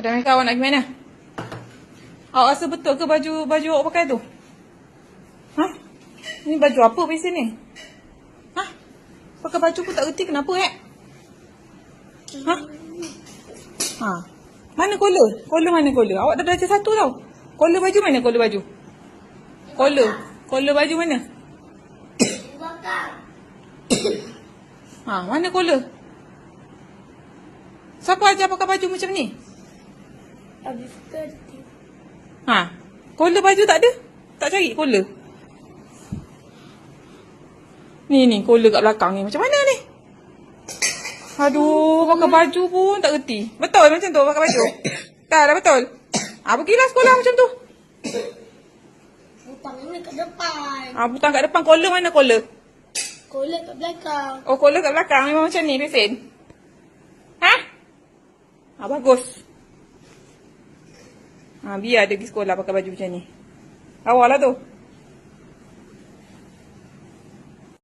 Ada kawan nak pergi mana? Awak rasa betul ke baju awak pakai tu? Ha? Ni baju apa pergi sini? Ha? Pakai baju pun tak reti kenapa Ha? Ha? Mana kola? Kola mana kola? Awak dah belajar satu tau. Kola baju mana kola baju? Kola baju mana? Ha, mana kola? Siapa ajar pakai baju macam ni? Habis kerti. Ha, kola baju tak ada? Tak cari kola? Ni kola kat belakang ni. Macam mana ni? Aduh, pakai baju pun tak reti. Betul macam tu pakai baju? Tak dah betul? Ha, pergilah sekolah macam tu. Butang ni kat depan. Ha, butang kat depan. Kola mana kola? Kola kat belakang. Oh, kola kat belakang. Memang macam ni, pesen. Ha? Ha, bagus. Ha, biar dia pergi sekolah pakai baju macam ni. Awal lah tu.